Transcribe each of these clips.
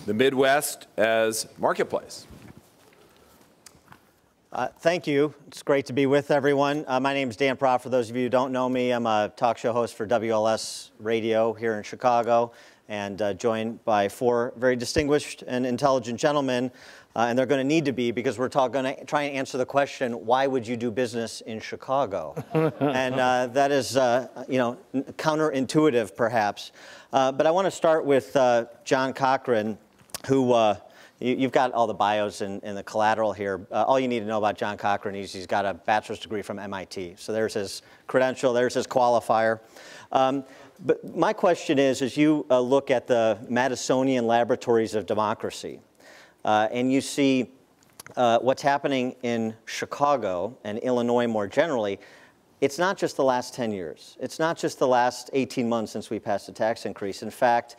the Midwest as marketplace. Thank you. It's great to be with everyone. My name is Dan Proft. For those of you who don't know me, I'm a talk show host for WLS Radio here in Chicago, and joined by four very distinguished and intelligent gentlemen. And they're going to need to be, because we're going to try and answer the question, why would you do business in Chicago? And that is, counterintuitive, perhaps. But I want to start with John Cockrane, who you've got all the bios and the collateral here. All you need to know about John Cockrane is he's got a bachelor's degree from MIT. So there's his credential, there's his qualifier. But my question is, as you look at the Madisonian laboratories of democracy, and you see what's happening in Chicago and Illinois more generally, it's not just the last 10 years. It's not just the last 18 months since we passed a tax increase. In fact,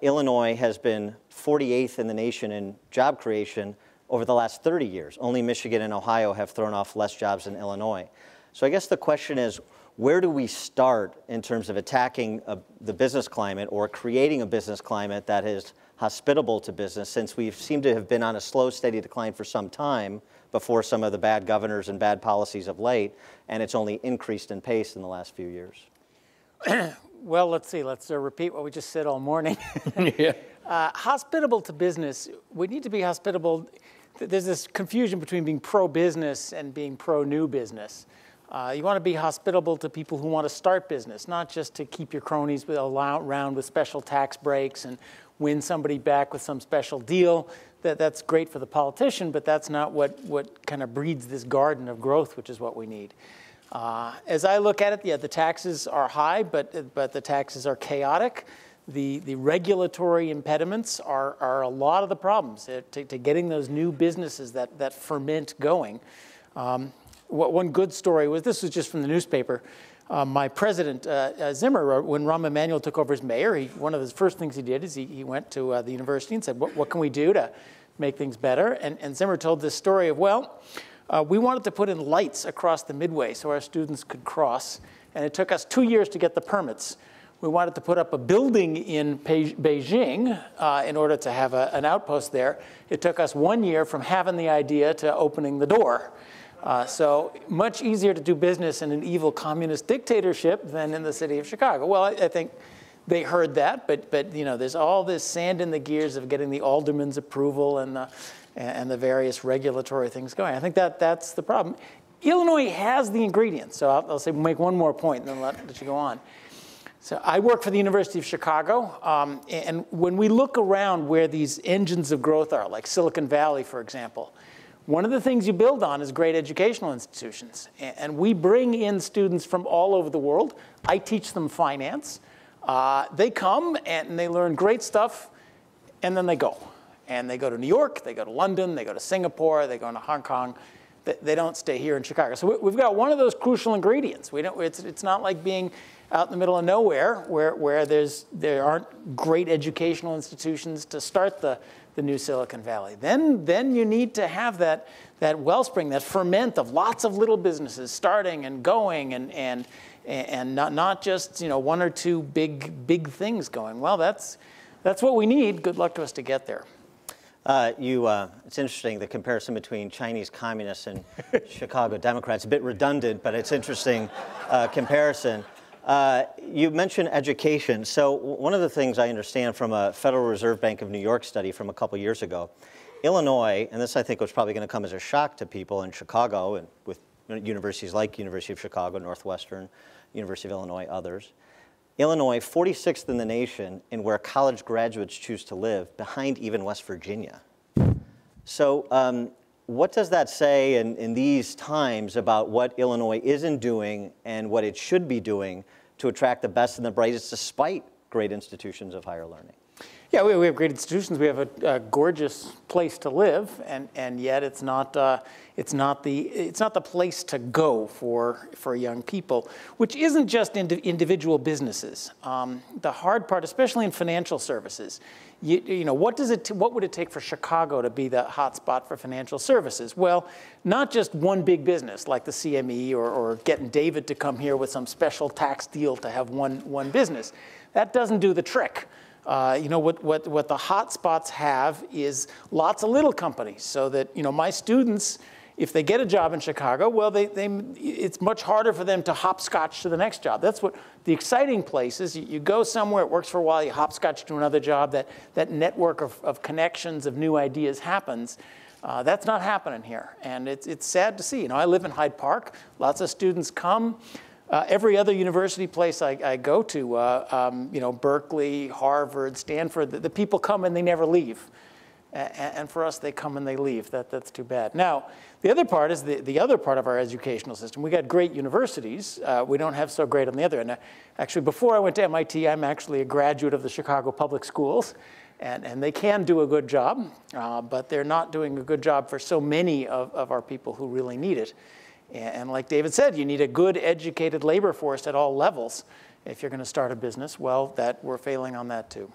Illinois has been 48th in the nation in job creation over the last 30 years. Only Michigan and Ohio have thrown off less jobs than Illinois. So I guess the question is, where do we start in terms of attacking the business climate or creating a business climate that is hospitable to business, since we seem to have been on a slow, steady decline for some time before some of the bad governors and bad policies of late, and it's only increased in pace in the last few years? Well, let's see. Let's repeat what we just said all morning. Yeah. Hospitable to business. We need to be hospitable. There's this confusion between being pro-business and being pro-new business. You want to be hospitable to people who want to start business, not just to keep your cronies around with special tax breaks and win somebody back with some special deal. That's great for the politician, but that's not what kind of breeds this garden of growth, which is what we need. As I look at it, yeah, the taxes are high, but the taxes are chaotic. The regulatory impediments are a lot of the problems to getting those new businesses that ferment going. One good story was, this was just from the newspaper, my president, Zimmer, when Rahm Emanuel took over as mayor, one of his first things he did is he went to the university and said, what can we do to make things better? And Zimmer told this story of, we wanted to put in lights across the Midway so our students could cross, and it took us 2 years to get the permits. We wanted to put up a building in Beijing in order to have an outpost there. It took us 1 year from having the idea to opening the door. So much easier to do business in an evil communist dictatorship than in the city of Chicago. Well, I think they heard that, but there's all this sand in the gears of getting the alderman's approval and the various regulatory things going. I think that's the problem. Illinois has the ingredients. So I'll say make one more point and then let you go on. So I work for the University of Chicago, and when we look around where these engines of growth are, like Silicon Valley, for example, one of the things you build on is great educational institutions. And we bring in students from all over the world. I teach them finance. They come and they learn great stuff, and then they go. And they go to New York, they go to London, they go to Singapore, they go to Hong Kong. They don't stay here in Chicago. So we've got one of those crucial ingredients. It's not like being out in the middle of nowhere where there aren't great educational institutions to start the new Silicon Valley. Then you need to have that wellspring, that ferment of lots of little businesses starting and going and not just one or two big things going. Well, that's what we need. Good luck to us to get there. It's interesting, the comparison between Chinese communists and Chicago Democrats. A bit redundant, but it's interesting comparison. You mentioned education. So one of the things I understand from a Federal Reserve Bank of New York study from a couple years ago, Illinois, and this I think was probably going to come as a shock to people in Chicago and with universities like University of Chicago, Northwestern, University of Illinois, others. Illinois, 46th in the nation in where college graduates choose to live, behind even West Virginia. So what does that say in these times about what Illinois isn't doing and what it should be doing to attract the best and the brightest despite great institutions of higher learning? Yeah, we have great institutions. We have a gorgeous place to live, and yet it's not the place to go for young people, which isn't just individual businesses. The hard part, especially in financial services, what would it take for Chicago to be the hot spot for financial services? Well, not just one big business like the CME or getting David to come here with some special tax deal to have one business. That doesn't do the trick. You know, what the hot spots have is lots of little companies, so that, you know, my students, if they get a job in Chicago, well, it's much harder for them to hopscotch to the next job. That's what the exciting place is. You go somewhere, it works for a while, you hopscotch to another job, that network of connections, of new ideas happens. That's not happening here, and it's sad to see. You know, I live in Hyde Park. Lots of students come. Every other university place I go to, you know, Berkeley, Harvard, Stanford, the people come and they never leave. And for us, they come and they leave. That's too bad. Now, the other part is the other part of our educational system. We got great universities. We don't have so great on the other end. Actually, before I went to MIT, I'm actually a graduate of the Chicago Public Schools. And they can do a good job, but they're not doing a good job for so many of our people who really need it. And like David said, you need a good educated labor force at all levels if you're going to start a business. Well, we're failing on that too.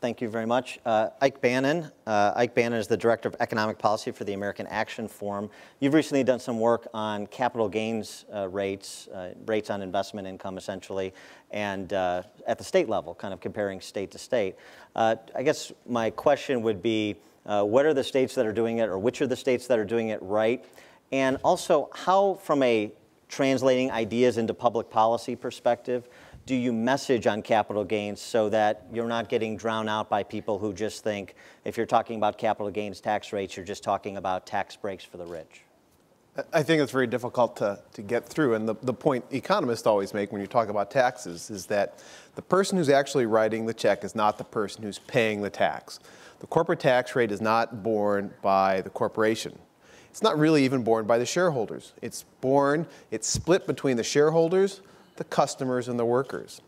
Thank you very much. Ike Bannon. Ike Bannon is the Director of Economic Policy for the American Action Forum. You've recently done some work on capital gains rates, rates on investment income essentially, and at the state level, kind of comparing state to state. I guess my question would be, what are the states that are doing it, or which are the states that are doing it right? And also, how, from a translating ideas into public policy perspective, do you message on capital gains so that you're not getting drowned out by people who just think if you're talking about capital gains tax rates, you're just talking about tax breaks for the rich? I think it's very difficult to get through. And the point economists always make when you talk about taxes is that the person who's actually writing the check is not the person who's paying the tax. The corporate tax rate is not borne by the corporation. It's not really even borne by the shareholders. It's split between the shareholders, the customers, and the workers.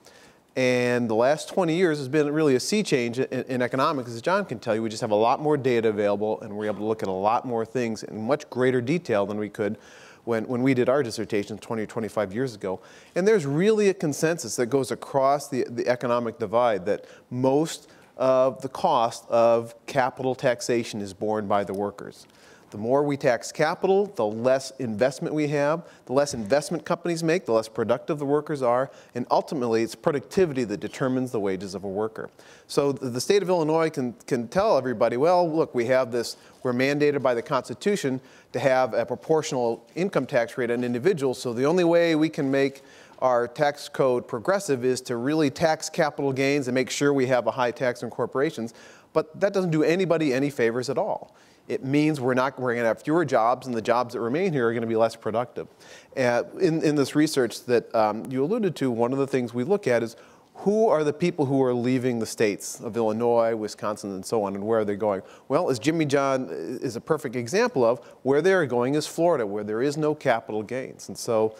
And the last 20 years has been really a sea change in economics. As John can tell you, we just have a lot more data available, and we're able to look at a lot more things in much greater detail than we could when we did our dissertation 20 or 25 years ago. And there's really a consensus that goes across the economic divide that most of the cost of capital taxation is borne by the workers. The more we tax capital, the less investment we have, the less investment companies make, the less productive the workers are, and ultimately it's productivity that determines the wages of a worker. So the state of Illinois can tell everybody, well, look, we're mandated by the Constitution to have a proportional income tax rate on individuals, so the only way we can make our tax code progressive is to really tax capital gains and make sure we have a high tax on corporations, but that doesn't do anybody any favors at all. It means we're going to have fewer jobs, and the jobs that remain here are going to be less productive. In this research that you alluded to, one of the things we look at is who are the people who are leaving the states of Illinois, Wisconsin, and so on, and where are they going? Well, as Jimmy John is a perfect example of, where they're going is Florida, where there is no capital gains. And so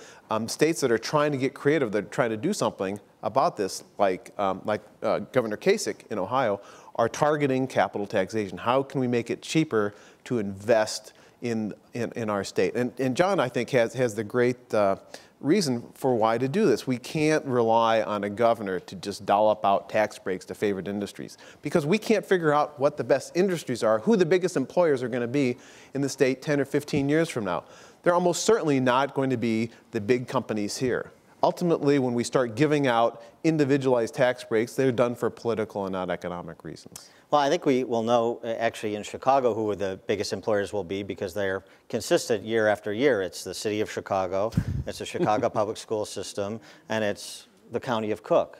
states that are trying to get creative, that are trying to do something about this, like Governor Kasich in Ohio, are targeting capital taxation. How can we make it cheaper to invest in our state? And John, I think, has the great reason for why to do this. We can't rely on a governor to just dollop out tax breaks to favored industries, because we can't figure out what the best industries are, who the biggest employers are going to be in the state 10 or 15 years from now. They're almost certainly not going to be the big companies here. Ultimately, when we start giving out individualized tax breaks, they're done for political and not economic reasons. Well, I think we will know, actually, in Chicago who the biggest employers will be, because they're consistent year after year. It's the city of Chicago, it's the Chicago public school system, and it's the county of Cook.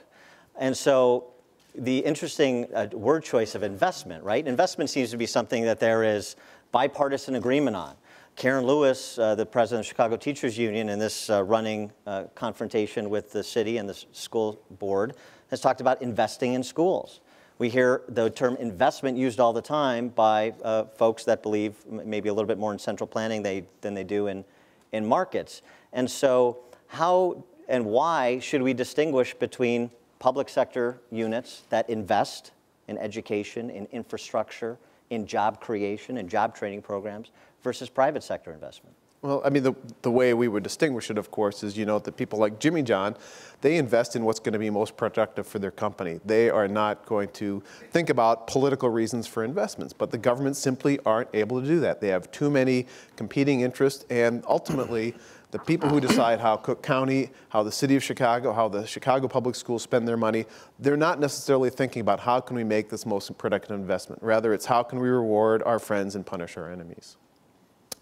And so the interesting word choice of investment, right? Investment seems to be something that there is bipartisan agreement on. Karen Lewis, the president of Chicago Teachers Union, in this running confrontation with the city and the school board, has talked about investing in schools. We hear the term investment used all the time by folks that believe maybe a little bit more in central planning than they do in markets. And so how and why should we distinguish between public sector units that invest in education, in infrastructure, in job creation, and job training programs, versus private sector investment? Well, I mean, the way we would distinguish it, of course, is, that people like Jimmy John, they invest in what's going to be most productive for their company. They are not going to think about political reasons for investments, but the government simply aren't able to do that. They have too many competing interests, and ultimately, the people who decide how Cook County, how the city of Chicago, how the Chicago public schools spend their money, they're not necessarily thinking about how can we make this most productive investment. Rather, it's how can we reward our friends and punish our enemies.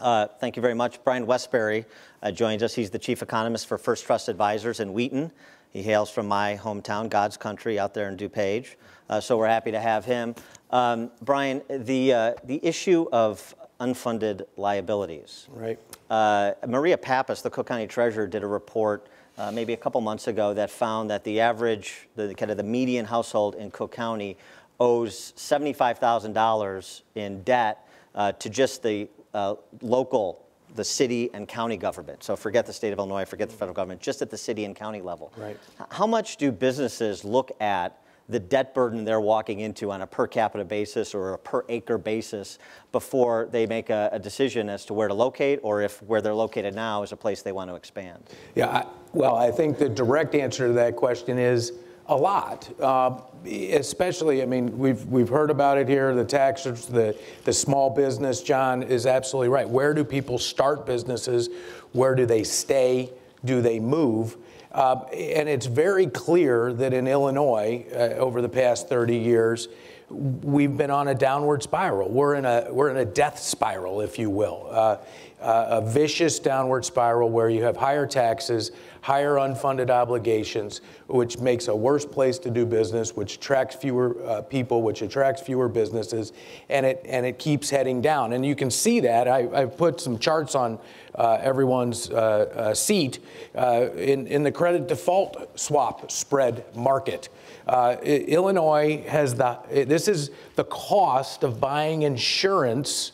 Thank you very much. Brian Wesbury joins us. He's the chief economist for First Trust Advisors in Wheaton. He hails from my hometown, God's country, out there in DuPage. So we're happy to have him. Brian, the issue of unfunded liabilities. Right. Maria Pappas, the Cook County treasurer, did a report maybe a couple months ago that found that the average, the median household in Cook County owes $75,000 in debt to just the the city and county government. So forget the state of Illinois, forget the federal government, just at the city and county level. Right. How much do businesses look at the debt burden they're walking into on a per capita basis or a per acre basis before they make a decision as to where to locate, or if where they're located now is a place they want to expand? Yeah, well, I think the direct answer to that question is a lot. Especially, I mean, we've heard about it here, the taxes, the small business. John is absolutely right. Where do people start businesses? Where do they stay? Do they move? And it's very clear that in Illinois, over the past 30 years, we've been on a downward spiral. We're in a death spiral, if you will, a vicious downward spiral where you have higher taxes, higher unfunded obligations, which makes a worse place to do business, which attracts fewer people, which attracts fewer businesses, and it keeps heading down. And you can see that. I've put some charts on everyone's seat in the credit default swap spread market. Illinois has this is the cost of buying insurance.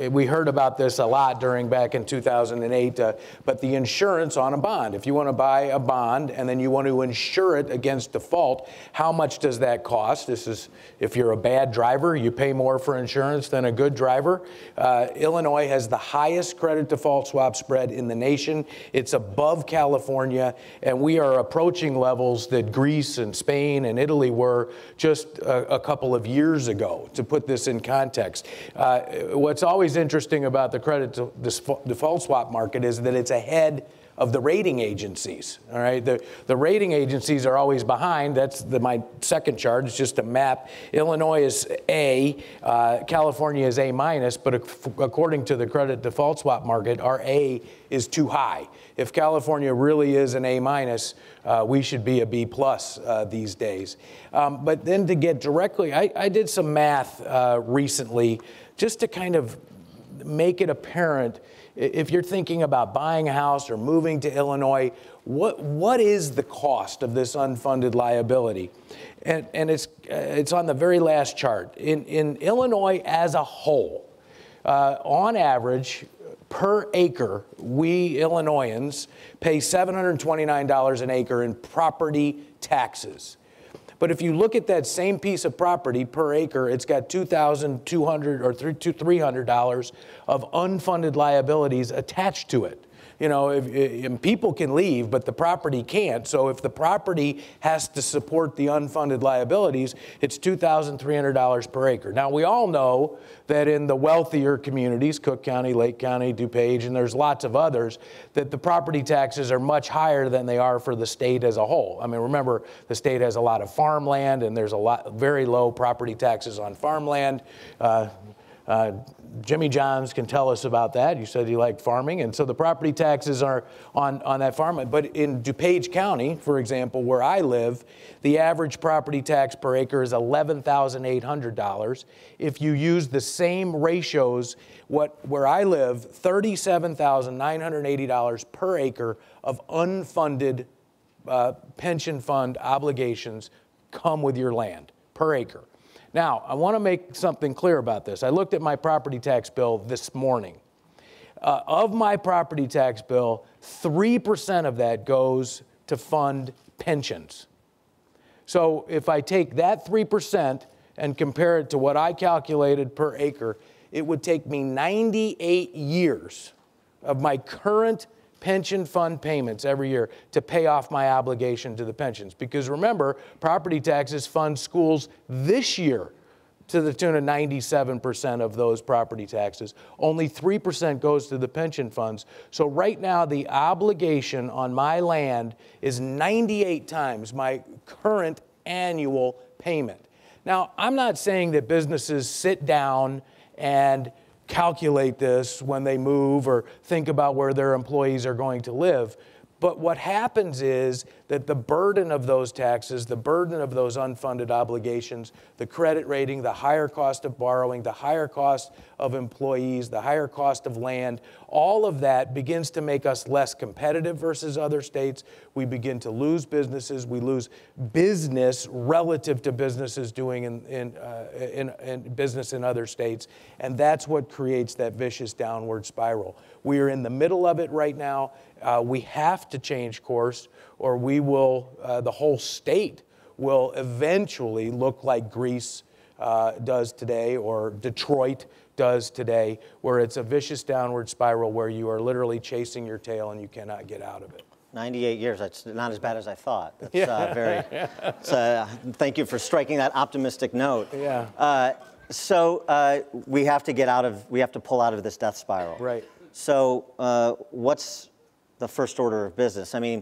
We heard about this a lot back in 2008, but the insurance on a bond. If you want to buy a bond and then you want to insure it against default, how much does that cost? This is, if you're a bad driver, you pay more for insurance than a good driver. Illinois has the highest credit default swap spread in the nation. It's above California, and we are approaching levels that Greece and Spain and Italy were just a couple of years ago, to put this in context. What's always interesting about the credit default swap market is that it's ahead of the rating agencies. All right, the rating agencies are always behind. That's my second chart. It's just a map. Illinois is A, California is A minus, but according to the credit default swap market, our A is too high. If California really is an A minus, we should be a B plus these days. But then to get directly, I did some math recently, just to kind of make it apparent, if you're thinking about buying a house or moving to Illinois, what is the cost of this unfunded liability? And it's on the very last chart. In Illinois as a whole, on average, per acre, we Illinoisans pay $729 an acre in property taxes. But if you look at that same piece of property per acre, it's got $2,200 or $300 of unfunded liabilities attached to it. You know, if people can leave, but the property can't. So if the property has to support the unfunded liabilities, it's $2,300 per acre. Now, we all know that in the wealthier communities, Cook County, Lake County, DuPage, and there's lots of others, that the property taxes are much higher than they are for the state as a whole. I mean, remember, the state has a lot of farmland, and there's very low property taxes on farmland. Jimmy Johns can tell us about that. You said you like farming, and so the property taxes are on that farm. But in DuPage County, for example, where I live, the average property tax per acre is $11,800. If you use the same ratios, where I live, $37,980 per acre of unfunded pension fund obligations come with your land per acre. Now, I want to make something clear about this. I looked at my property tax bill this morning. Of my property tax bill, 3% of that goes to fund pensions. So if I take that 3% and compare it to what I calculated per acre, it would take me 98 years of my current pension fund payments every year to pay off my obligation to the pensions. Because remember, property taxes fund schools this year to the tune of 97% of those property taxes. Only 3% goes to the pension funds. So right now, the obligation on my land is 98 times my current annual payment. Now, I'm not saying that businesses sit down and calculate this when they move or think about where their employees are going to live. But what happens is that the burden of those taxes, the burden of those unfunded obligations, the credit rating, the higher cost of borrowing, the higher cost of employees, the higher cost of land, all of that begins to make us less competitive versus other states. We begin to lose businesses. We lose business relative to businesses doing in business in other states. And that's what creates that vicious downward spiral. We are in the middle of it right now. We have to change course, or we will, the whole state will eventually look like Greece does today, or Detroit does today, where it's a vicious downward spiral where you are literally chasing your tail and you cannot get out of it. 98 years, that's not as bad as I thought. That's thank you for striking that optimistic note. Yeah. So we have to pull out of this death spiral. Right. So what's the first order of business? I mean,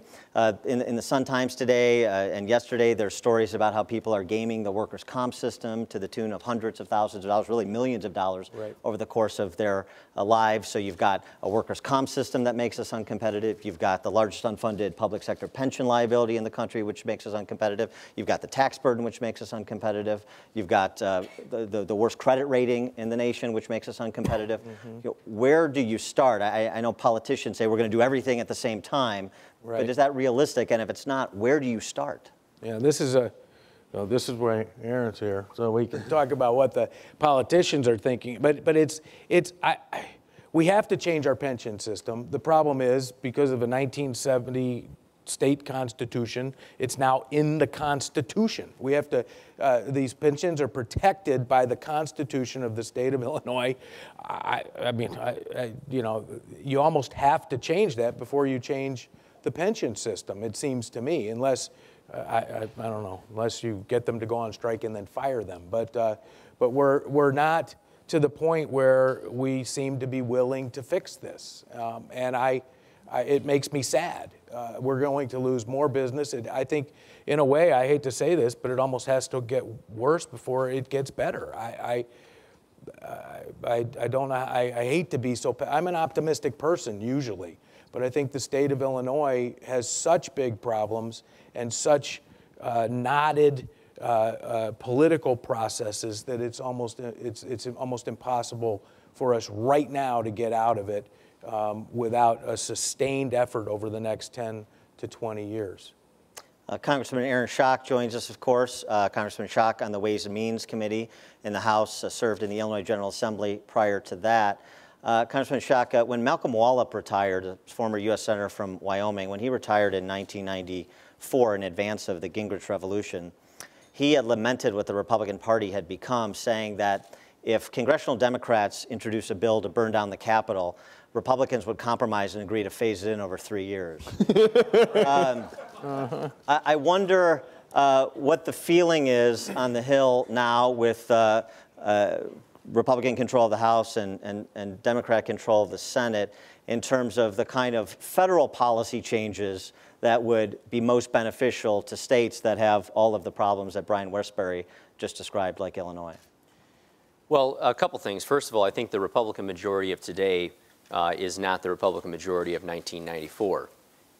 in the Sun-Times today and yesterday, there's stories about how people are gaming the workers' comp system to the tune of hundreds of thousands of dollars, really millions of dollars over the course of their lives. So you've got a workers' comp system that makes us uncompetitive. You've got the largest unfunded public sector pension liability in the country, which makes us uncompetitive. You've got the tax burden, which makes us uncompetitive. You've got the worst credit rating in the nation, which makes us uncompetitive. You know, where do you start? I know politicians say we're going to do everything at the same time, but is that realistic? And if it's not, where do you start? Yeah, this is where Aaron's here, so we can talk about what the politicians are thinking. But we have to change our pension system. The problem is, because of a 1970 state constitution, it's now in the Constitution. We have to, these pensions are protected by the Constitution of the state of Illinois. I mean, you know, you almost have to change that before you change the pension system, it seems to me, unless, I don't know, unless you get them to go on strike and then fire them. But we're not to the point where we seem to be willing to fix this. And it makes me sad. We're going to lose more business. I think, in a way, I hate to say this, but it almost has to get worse before it gets better. I don't know. I hate to be so. I'm an optimistic person usually, but I think the state of Illinois has such big problems and such knotted political processes that it's almost impossible for us right now to get out of it. Without a sustained effort over the next 10 to 20 years. Congressman Aaron Schock joins us, of course. Congressman Schock on the Ways and Means Committee in the House, served in the Illinois General Assembly prior to that. Congressman Schock, when Malcolm Wallop retired, a former U.S. Senator from Wyoming, when he retired in 1994 in advance of the Gingrich Revolution, he had lamented what the Republican Party had become, saying that if congressional Democrats introduce a bill to burn down the Capitol, Republicans would compromise and agree to phase it in over 3 years. I wonder what the feeling is on the Hill now with Republican control of the House and Democrat control of the Senate in terms of the kind of federal policy changes that would be most beneficial to states that have all of the problems that Brian Wesbury just described, like Illinois. Well, a couple things. First of all, I think the Republican majority of today is not the Republican majority of 1994.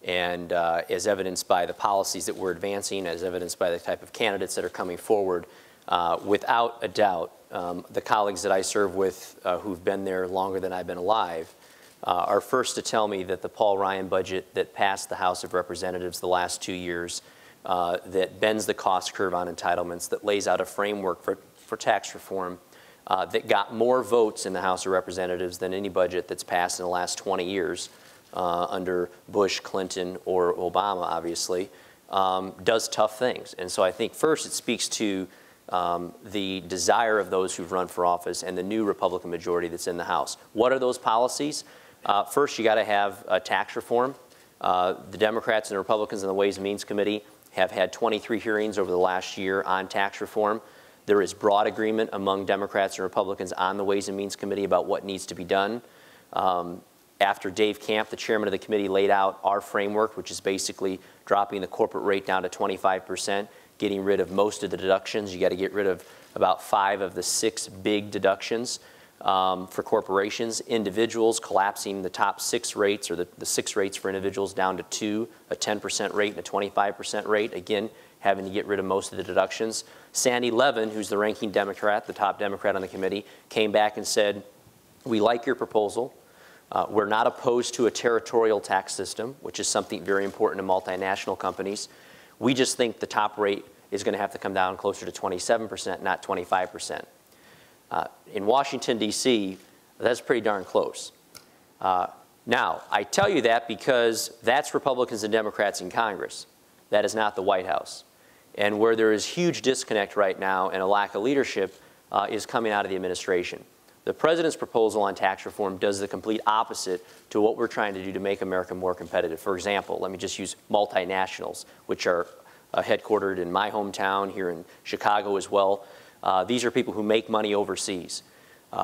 And as evidenced by the policies that we're advancing, as evidenced by the type of candidates that are coming forward, without a doubt, the colleagues that I serve with who've been there longer than I've been alive are first to tell me that the Paul Ryan budget that passed the House of Representatives the last 2 years, that bends the cost curve on entitlements, that lays out a framework for tax reform, that got more votes in the House of Representatives than any budget that's passed in the last 20 years under Bush, Clinton, or Obama, obviously, does tough things. And so I think first it speaks to the desire of those who've run for office and the new Republican majority that's in the House. What are those policies? First, you got to have tax reform. The Democrats and the Republicans in the Ways and Means Committee have had 23 hearings over the last year on tax reform. There is broad agreement among Democrats and Republicans on the Ways and Means Committee about what needs to be done. After Dave Camp, the chairman of the committee, laid out our framework, which is basically dropping the corporate rate down to 25%, getting rid of most of the deductions. You got to get rid of about 5 of the 6 big deductions for corporations. Individuals, collapsing the top 6 rates, or the 6 rates for individuals down to 2, a 10% rate and a 25% rate. Again, having to get rid of most of the deductions. Sandy Levin, who's the ranking Democrat, the top Democrat on the committee, came back and said, we like your proposal. We're not opposed to a territorial tax system, which is something very important to multinational companies. We just think the top rate is going to have to come down closer to 27%, not 25%. In Washington, D.C., that's pretty darn close. Now, I tell you that because that's Republicans and Democrats in Congress. That is not the White House. And where there is huge disconnect right now and a lack of leadership is coming out of the administration. The president's proposal on tax reform does the complete opposite to what we're trying to do to make America more competitive. For example, let me just use multinationals, which are headquartered in my hometown, here in Chicago as well. These are people who make money overseas.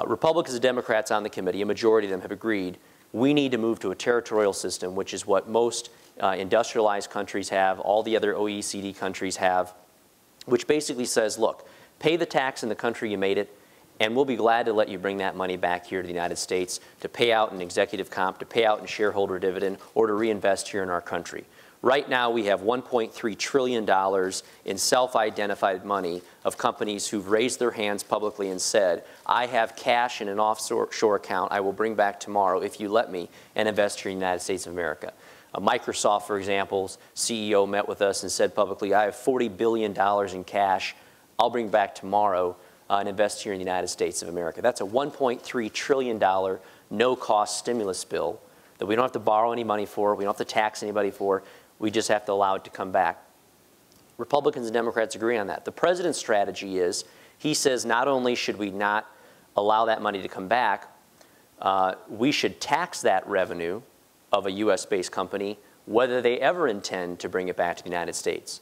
Republicans and Democrats on the committee, a majority of them have agreed, we need to move to a territorial system, which is what most industrialized countries have, all the other OECD countries have, which basically says, look, pay the tax in the country you made it, and we'll be glad to let you bring that money back here to the United States to pay out in executive comp, to pay out in shareholder dividend, or to reinvest here in our country. Right now, we have $1.3 trillion in self-identified money of companies who've raised their hands publicly and said, I have cash in an offshore account I will bring back tomorrow if you let me and invest here in the United States of America. Microsoft, for example's CEO met with us and said publicly, I have $40 billion in cash I'll bring back tomorrow and invest here in the United States of America. That's a $1.3 trillion no-cost stimulus bill that we don't have to borrow any money for, we don't have to tax anybody for, we just have to allow it to come back. Republicans and Democrats agree on that. The president's strategy is, he says not only should we not allow that money to come back, we should tax that revenue of a US-based company, whether they ever intend to bring it back to the United States.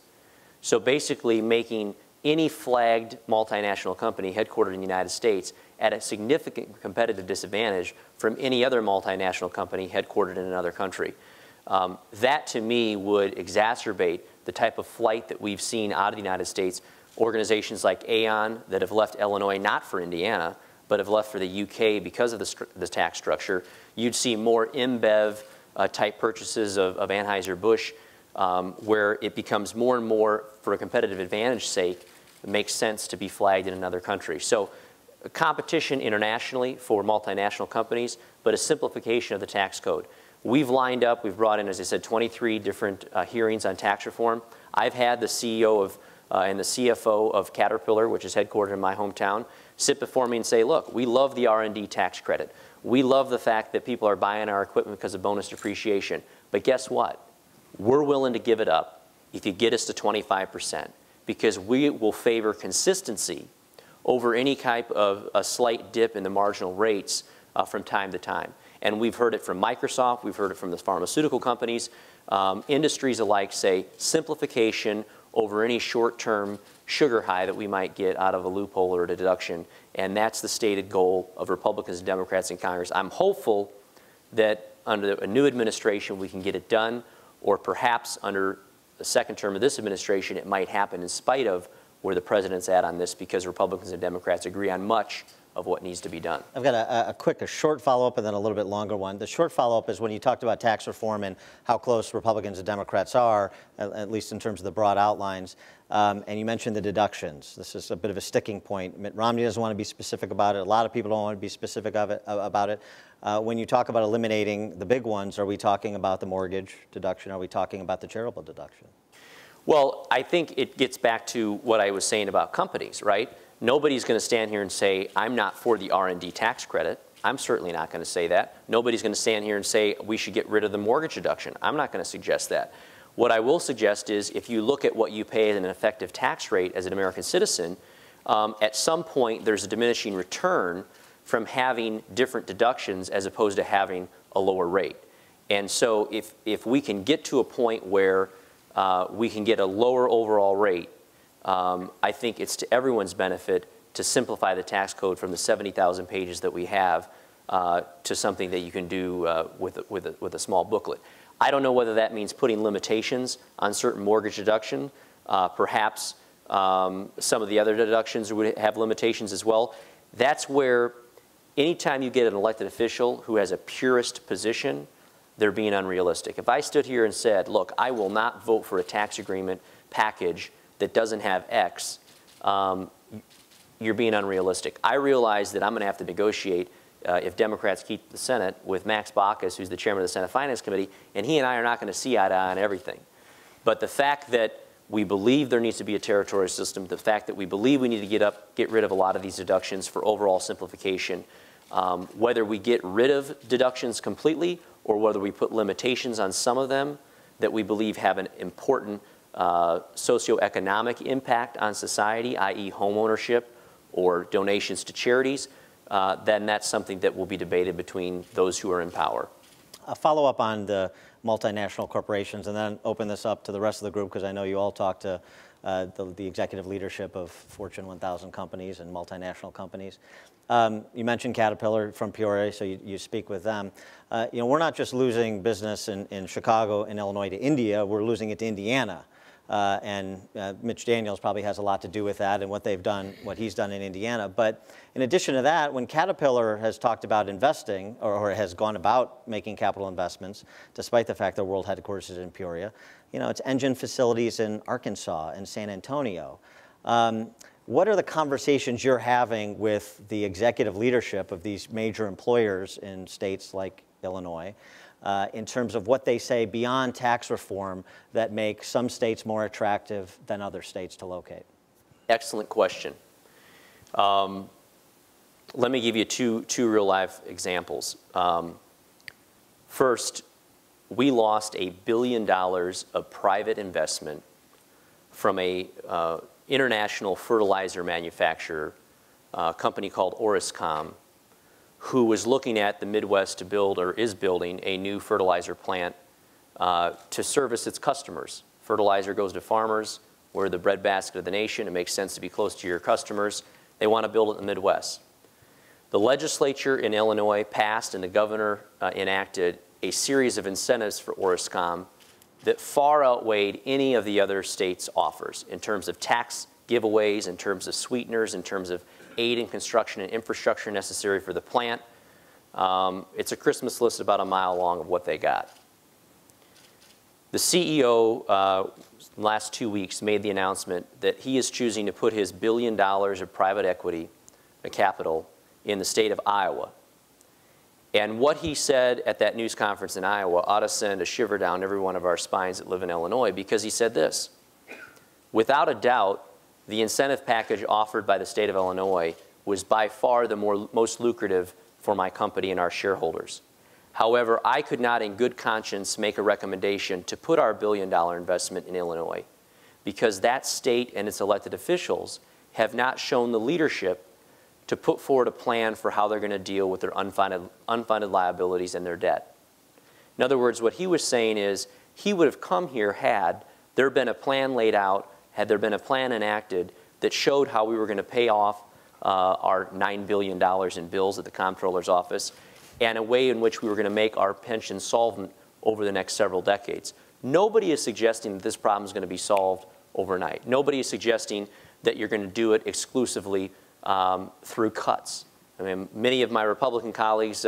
So basically making any flagged multinational company headquartered in the United States at a significant competitive disadvantage from any other multinational company headquartered in another country. That, to me, would exacerbate the type of flight that we've seen out of the United States. Organizations like Aon that have left Illinois, not for Indiana, but have left for the UK because of the tax structure. You'd see more InBev type purchases of Anheuser-Busch, where it becomes more and more, for a competitive advantage sake, it makes sense to be flagged in another country. So competition internationally for multinational companies, but a simplification of the tax code. We've lined up, we've brought in, as I said, 23 different hearings on tax reform. I've had the CEO of and the CFO of Caterpillar, which is headquartered in my hometown, sit before me and say, look, we love the R&D tax credit. We love the fact that people are buying our equipment because of bonus depreciation. But guess what? We're willing to give it up if you get us to 25%, because we will favor consistency over any type of a slight dip in the marginal rates from time to time. And we've heard it from Microsoft, we've heard it from the pharmaceutical companies. Industries alike say simplification over any short-term sugar high that we might get out of a loophole or a deduction. And that's the stated goal of Republicans and Democrats in Congress. I'm hopeful that under a new administration we can get it done, or perhaps under the second term of this administration it might happen in spite of where the president's at on this, because Republicans and Democrats agree on much of what needs to be done. I've got a short follow-up and then a little bit longer one. The short follow-up is when you talked about tax reform and how close Republicans and Democrats are, at least in terms of the broad outlines, and you mentioned the deductions. This is a bit of a sticking point. Mitt Romney doesn't want to be specific about it. A lot of people don't want to be specific about it. When you talk about eliminating the big ones, are we talking about the mortgage deduction? Are we talking about the charitable deduction? Well, I think it gets back to what I was saying about companies, right? Nobody's going to stand here and say, I'm not for the R&D tax credit. I'm certainly not going to say that. Nobody's going to stand here and say we should get rid of the mortgage deduction. I'm not going to suggest that. What I will suggest is if you look at what you pay as an effective tax rate as an American citizen, at some point there's a diminishing return from having different deductions as opposed to having a lower rate. And so if we can get to a point where we can get a lower overall rate, I think it's to everyone's benefit to simplify the tax code from the 70,000 pages that we have to something that you can do with a small booklet. I don't know whether that means putting limitations on certain mortgage deduction. Perhaps some of the other deductions would have limitations as well. That's where anytime you get an elected official who has a purist position, they're being unrealistic. If I stood here and said, look, I will not vote for a tax agreement package that doesn't have X, you're being unrealistic. I realize that I'm going to have to negotiate if Democrats keep the Senate with Max Baucus, who's the chairman of the Senate Finance Committee, and he and I are not going to see eye to eye on everything. But the fact that we believe there needs to be a territorial system, the fact that we believe we need to get rid of a lot of these deductions for overall simplification, whether we get rid of deductions completely or whether we put limitations on some of them that we believe have an important socioeconomic impact on society, i.e. home ownership or donations to charities, then that's something that will be debated between those who are in power. A follow up on the multinational corporations and then open this up to the rest of the group because I know you all talk to the executive leadership of Fortune 1000 companies and multinational companies. You mentioned Caterpillar from Peoria, so you speak with them. You know, we're not just losing business in Chicago and Illinois to India, we're losing it to Indiana. And Mitch Daniels probably has a lot to do with that and what they've done, what he's done in Indiana. But in addition to that, when Caterpillar has talked about investing or has gone about making capital investments, despite the fact their world headquarters is in Peoria, you know, it's engine facilities in Arkansas and San Antonio. What are the conversations you're having with the executive leadership of these major employers in states like Illinois in terms of what they say beyond tax reform that make some states more attractive than other states to locate? Excellent question. Let me give you two real life examples. First, we lost $1 billion of private investment from a international fertilizer manufacturer, a company called Orascom, who was looking at the Midwest to build, or is building, a new fertilizer plant to service its customers. Fertilizer goes to farmers. We're the breadbasket of the nation. It makes sense to be close to your customers. They want to build it in the Midwest. The legislature in Illinois passed and the governor enacted a series of incentives for Orascom that far outweighed any of the other states' offers in terms of tax giveaways, in terms of sweeteners, in terms of aid in construction and infrastructure necessary for the plant. It's a Christmas list about a mile long of what they got. The CEO, last 2 weeks, made the announcement that he is choosing to put his $1 billion of private equity, capital, in the state of Iowa. And what he said at that news conference in Iowa ought to send a shiver down every one of our spines that live in Illinois, because he said this: without a doubt, the incentive package offered by the state of Illinois was by far the most lucrative for my company and our shareholders. However, I could not in good conscience make a recommendation to put our $1 billion investment in Illinois because that state and its elected officials have not shown the leadership to put forward a plan for how they're going to deal with their unfunded liabilities and their debt. In other words, what he was saying is he would have come here had there been a plan laid out, had there been a plan enacted that showed how we were going to pay off our $9 billion in bills at the comptroller's office and a way in which we were going to make our pension solvent over the next several decades. Nobody is suggesting that this problem is going to be solved overnight. Nobody is suggesting that you're going to do it exclusively through cuts. I mean, many of my Republican colleagues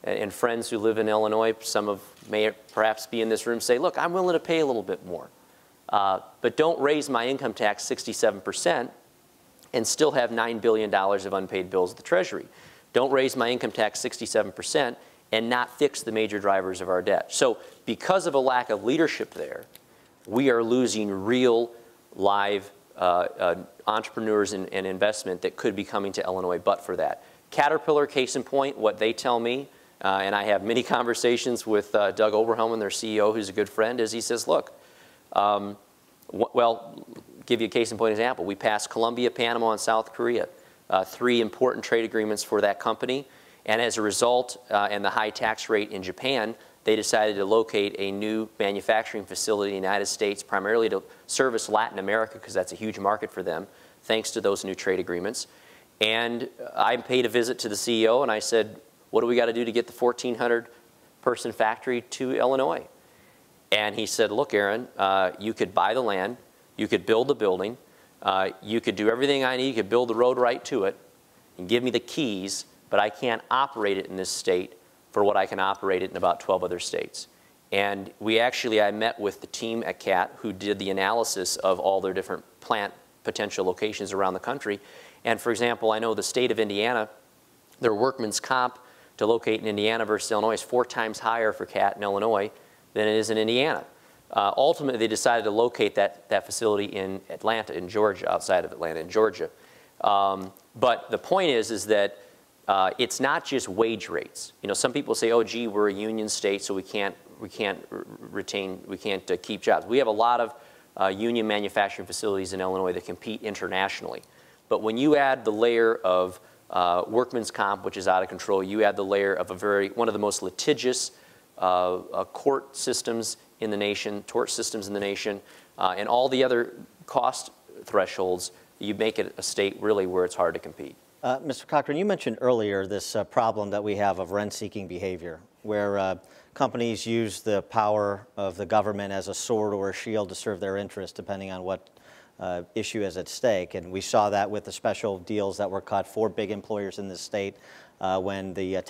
and friends who live in Illinois, some of may perhaps be in this room, say, look, I'm willing to pay a little bit more. But don't raise my income tax 67% and still have $9 billion of unpaid bills at the Treasury. Don't raise my income tax 67% and not fix the major drivers of our debt. So because of a lack of leadership there, we are losing real, live entrepreneurs and investment that could be coming to Illinois but for that. Caterpillar, case in point, what they tell me, and I have many conversations with Doug Oberhelman, their CEO, who's a good friend, is he says, look, well, give you a case in point example. We passed Colombia, Panama, and South Korea. 3 important trade agreements for that company. And as a result, and the high tax rate in Japan, they decided to locate a new manufacturing facility in the United States, primarily to service Latin America, because that's a huge market for them, thanks to those new trade agreements. And I paid a visit to the CEO, and I said, what do we got to do to get the 1,400-person factory to Illinois? And he said, look, Aaron, you could buy the land, you could build the building, you could do everything I need, you could build the road right to it, and give me the keys, but I can't operate it in this state for what I can operate it in about 12 other states. And I met with the team at CAT who did the analysis of all their different plant potential locations around the country. And for example, I know the state of Indiana, their workman's comp to locate in Indiana versus Illinois is 4 times higher for CAT in Illinois than it is in Indiana. Ultimately, they decided to locate that facility in Atlanta, in Georgia, outside of Atlanta, in Georgia. But the point is that it's not just wage rates. You know, some people say, oh, gee, we're a union state, so we can't keep jobs. We have a lot of union manufacturing facilities in Illinois that compete internationally. But when you add the layer of workman's comp, which is out of control, you add the layer of one of the most litigious court systems in the nation, tort systems in the nation, and all the other cost thresholds, you make it a state really where it's hard to compete. Mr. Cockrane, you mentioned earlier this problem that we have of rent-seeking behavior, where companies use the power of the government as a sword or a shield to serve their interests, depending on what issue is at stake. And we saw that with the special deals that were cut for big employers in this state when the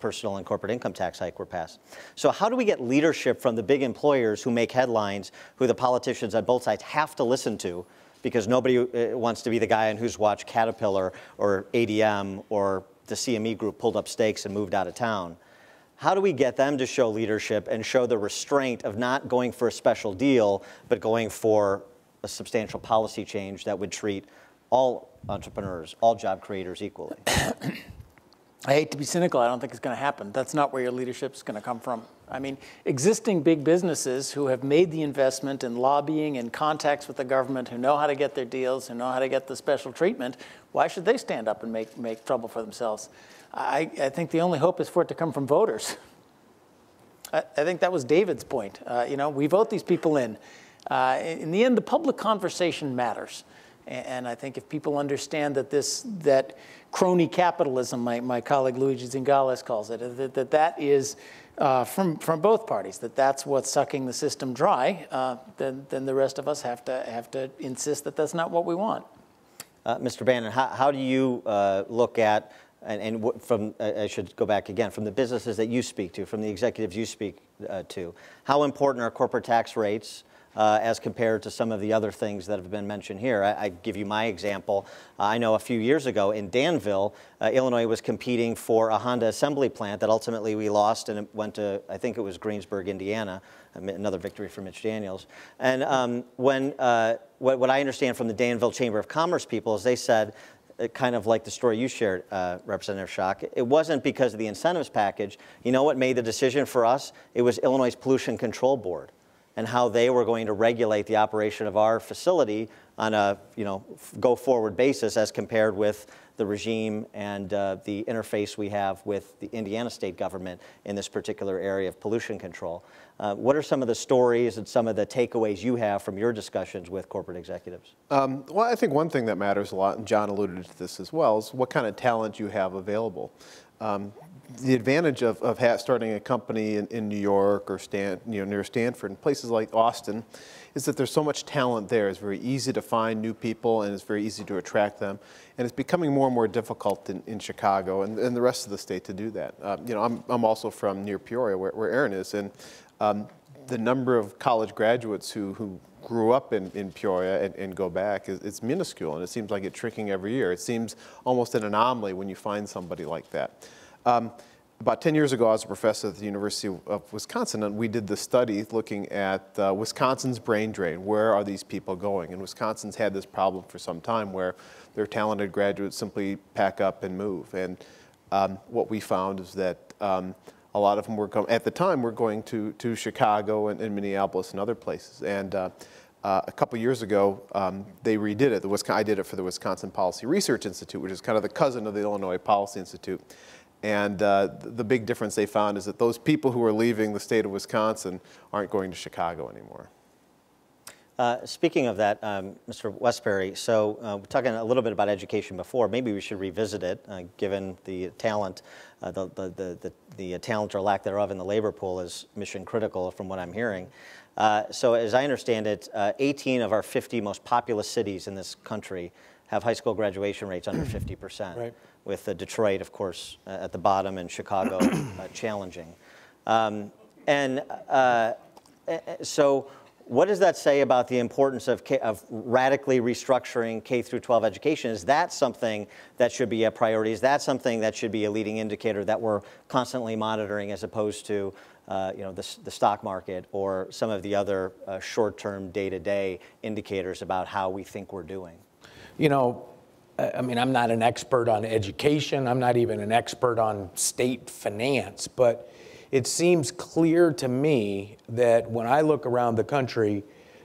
personal and corporate income tax hike were passed. So how do we get leadership from the big employers who make headlines, who the politicians on both sides have to listen to, because nobody wants to be the guy on whose watch Caterpillar or ADM or the CME Group pulled up stakes and moved out of town? How do we get them to show leadership and show the restraint of not going for a special deal, but going for a substantial policy change that would treat all entrepreneurs, all job creators equally? I hate to be cynical, I don't think it's going to happen. That's not where your leadership is going to come from. I mean, existing big businesses who have made the investment in lobbying and contacts with the government, who know how to get their deals, who know how to get the special treatment, why should they stand up and make trouble for themselves? I think the only hope is for it to come from voters. I think that was David's point. You know, we vote these people in. In the end, the public conversation matters. And I think if people understand that crony capitalism, my colleague Luigi Zingales calls it, that is from both parties, that's what's sucking the system dry, then the rest of us have to insist that that's not what we want. Mr. Bannon, how do you look at, I should go back again, from the businesses that you speak to, from the executives you speak to, how important are corporate tax rates as compared to some of the other things that have been mentioned here? I give you my example. I know a few years ago in Danville, Illinois was competing for a Honda assembly plant that ultimately we lost, and it went to, I think it was Greensburg, Indiana, another victory for Mitch Daniels. And what I understand from the Danville Chamber of Commerce people is they said, kind of like the story you shared, Representative Schock, it wasn't because of the incentives package. You know what made the decision for us? It was Illinois' Pollution Control Board, and how they were going to regulate the operation of our facility on a go-forward basis as compared with the regime and the interface we have with the Indiana state government in this particular area of pollution control. What are some of the stories and some of the takeaways you have from your discussions with corporate executives? Well, I think one thing that matters a lot, and John alluded to this as well, is what kind of talent you have available. The advantage of starting a company in New York or near Stanford and places like Austin is that there's so much talent there. It's very easy to find new people, and it's very easy to attract them. And it's becoming more and more difficult in Chicago and the rest of the state to do that. I'm also from near Peoria, where Aaron is, and the number of college graduates who grew up in Peoria and go back it's minuscule, and it seems like it's shrinking every year. It seems almost an anomaly when you find somebody like that. About 10 years ago, I was a professor at the University of Wisconsin, and we did the study looking at Wisconsin's brain drain. Where are these people going? And Wisconsin's had this problem for some time where their talented graduates simply pack up and move. And what we found is that a lot of them were at the time were going to Chicago and Minneapolis and other places. And a couple years ago, they redid it. I did it for the Wisconsin Policy Research Institute, which is kind of the cousin of the Illinois Policy Institute. And the big difference they found is that those people who are leaving the state of Wisconsin aren't going to Chicago anymore. Speaking of that, Mr. Wesbury, so we're talking a little bit about education before. Maybe we should revisit it, given the talent, the talent or lack thereof in the labor pool is mission critical from what I'm hearing. So as I understand it, 18 of our 50 most populous cities in this country have high school graduation rates under 50%, right, with Detroit, of course, at the bottom and Chicago challenging. So what does that say about the importance of radically restructuring K through 12 education? Is that something that should be a priority? Is that something that should be a leading indicator that we're constantly monitoring, as opposed to the stock market or some of the other short-term, day-to-day indicators about how we think we're doing? You know, I mean, I'm not an expert on education. I'm not even an expert on state finance, but it seems clear to me that when I look around the country,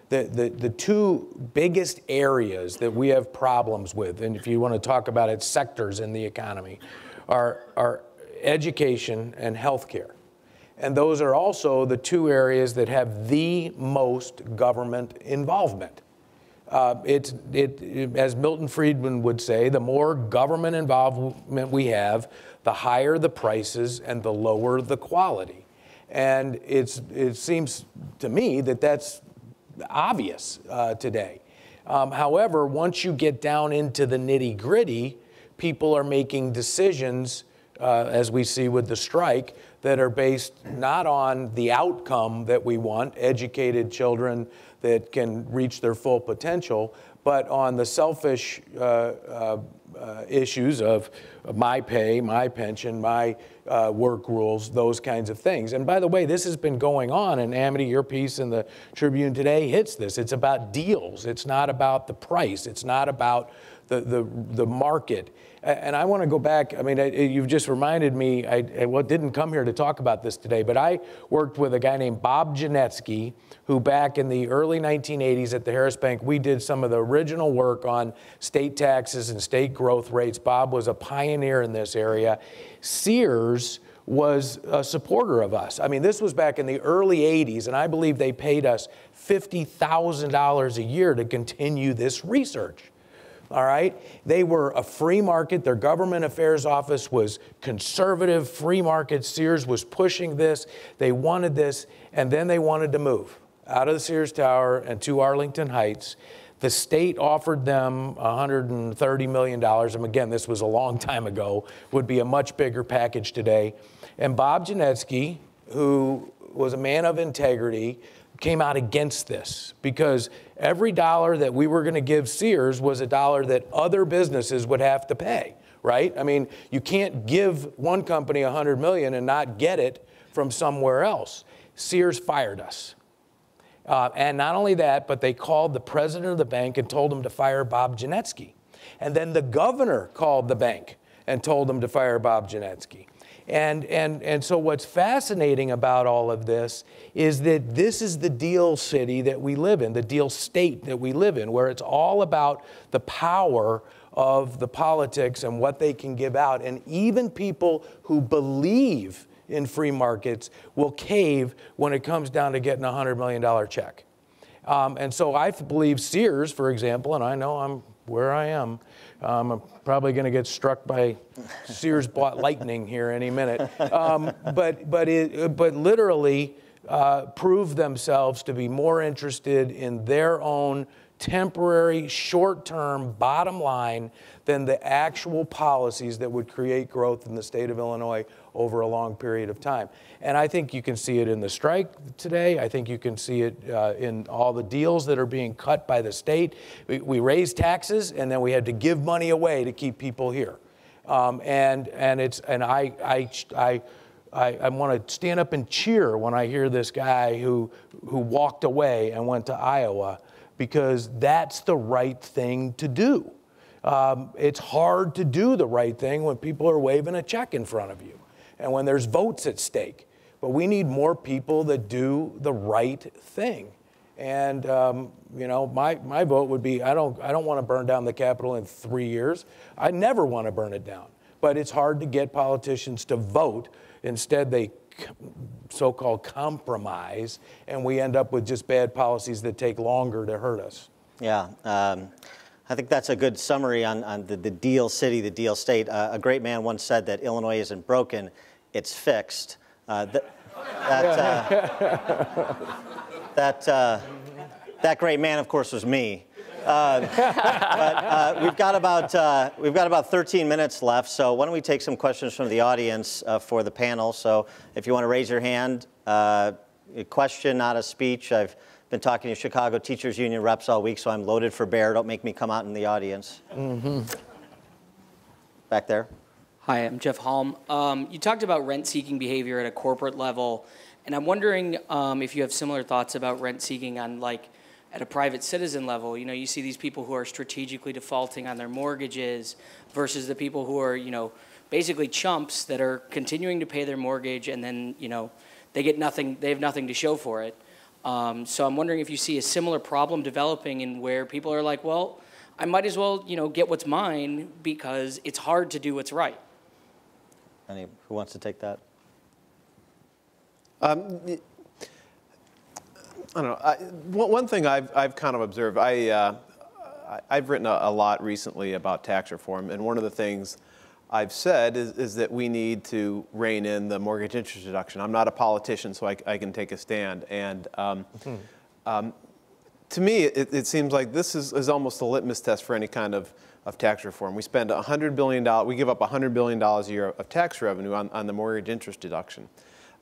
the two biggest areas that we have problems with, and if you want to talk about it, sectors in the economy, are education and healthcare. And those are also the two areas that have the most government involvement. As Milton Friedman would say, the more government involvement we have, the higher the prices and the lower the quality. And it seems to me that that's obvious today. However, once you get down into the nitty-gritty, people are making decisions, as we see with the strike, that are based not on the outcome that we want, educated children that can reach their full potential, but on the selfish issues of my pay, my pension, my work rules, those kinds of things. And by the way, this has been going on, and Amity, your piece in the Tribune today hits this. It's about deals. It's not about the price. It's not about the market. And I want to go back. I mean, you've just reminded me, I didn't come here to talk about this today, but I worked with a guy named Bob Janetsky, who back in the early 1980s at the Harris Bank, we did some of the original work on state taxes and state growth rates. Bob was a pioneer in this area. Sears was a supporter of us. I mean, this was back in the early 80s, and I believe they paid us $50,000 a year to continue this research. All right? They were a free market. Their government affairs office was conservative, free market. Sears was pushing this. They wanted this, and then they wanted to move out of the Sears Tower and to Arlington Heights. The state offered them $130 million. And again, this was a long time ago, would be a much bigger package today. And Bob Janetsky, who was a man of integrity, came out against this because every dollar that we were going to give Sears was a dollar that other businesses would have to pay, right? I mean, you can't give one company $100 million and not get it from somewhere else. Sears fired us. And not only that, but they called the president of the bank and told him to fire Bob Janetsky. And then the governor called the bank and told him to fire Bob Janetsky. And so what's fascinating about all of this is that this is the deal city that we live in, the deal state that we live in, where it's all about the power of the politics and what they can give out. And even people who believe in free markets will cave when it comes down to getting a $100 million check. And so I believe Sears, for example, and I know I'm where I am, I'm probably going to get struck by Sears bought lightning here any minute. But literally prove themselves to be more interested in their own temporary, short-term bottom line than the actual policies that would create growth in the state of Illinois over a long period of time. And I think you can see it in the strike today. I think you can see it in all the deals that are being cut by the state. We raised taxes, and then we had to give money away to keep people here. I want to stand up and cheer when I hear this guy who walked away and went to Iowa, because that's the right thing to do. It's hard to do the right thing when people are waving a check in front of you and when there's votes at stake. But we need more people that do the right thing. And you know, my vote would be I don't want to burn down the Capitol in 3 years. I never want to burn it down. But it's hard to get politicians to vote. Instead, they so-called compromise, and we end up with just bad policies that take longer to hurt us. Yeah. I think that's a good summary on the deal city, the deal state. A great man once said that Illinois isn't broken, it's fixed. That great man, of course, was me. But we've got about 13 minutes left, so why don't we take some questions from the audience for the panel. So if you want to raise your hand, a question, not a speech. I've been talking to Chicago Teachers Union reps all week, so I'm loaded for bear. Don't make me come out in the audience. Back there. Hi, I'm Jeff Halm. You talked about rent-seeking behavior at a corporate level, and I'm wondering if you have similar thoughts about rent-seeking on, like, at a private citizen level. You know, you see these people who are strategically defaulting on their mortgages versus the people who are, you know, basically chumps that are continuing to pay their mortgage, and then, you know, they get nothing, they have nothing to show for it. So I'm wondering if you see a similar problem developing in where people are like, well, I might as well, you know, get what's mine because it's hard to do what's right. Who wants to take that? I don't know. One thing I've kind of observed, I've written a lot recently about tax reform, and one of the things I've said is that we need to rein in the mortgage interest deduction. I'm not a politician, so I can take a stand. And to me, it seems like this is almost a litmus test for any kind of tax reform. We spend $100 billion, we give up $100 billion a year of tax revenue on the mortgage interest deduction.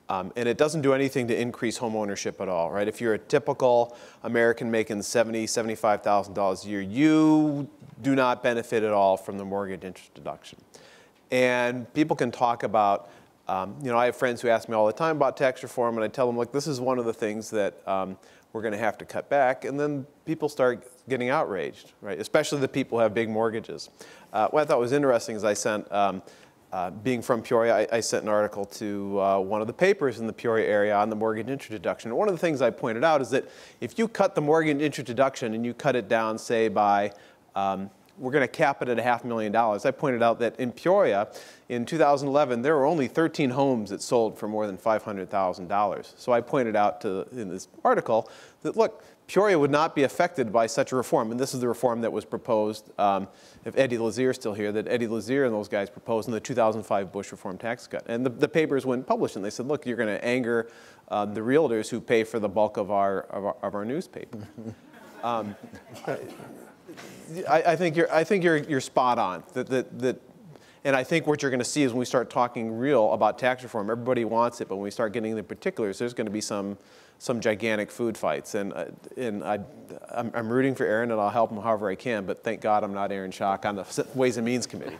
And it doesn't do anything to increase home ownership at all, right? If you're a typical American making $70,000, $75,000 a year, you do not benefit at all from the mortgage interest deduction. And people can talk about, you know, I have friends who ask me all the time about tax reform, and I tell them, look, this is one of the things that we're going to have to cut back. And then people start getting outraged, right? Especially the people who have big mortgages. What I thought was interesting is I sent, being from Peoria, I sent an article to one of the papers in the Peoria area on the mortgage interest deduction. And one of the things I pointed out is that if you cut the mortgage interest deduction and you cut it down, say, by we're going to cap it at $500,000. I pointed out that in Peoria, in 2011, there were only 13 homes that sold for more than $500,000. So I pointed out in this article that, look, Peoria would not be affected by such a reform. And this is the reform that was proposed, if Eddie Lazier is still here, that Eddie Lazier and those guys proposed in the 2005 Bush reform tax cut. And the papers went published, and they said, look, you're going to anger the realtors who pay for the bulk of our newspaper. I think you're spot on. And I think what you're going to see is when we start talking real about tax reform, everybody wants it, but when we start getting into the particulars, there's going to be some gigantic food fights. And I'm rooting for Aaron, and I'll help him however I can. But thank God I'm not Aaron Schock on the Ways and Means Committee.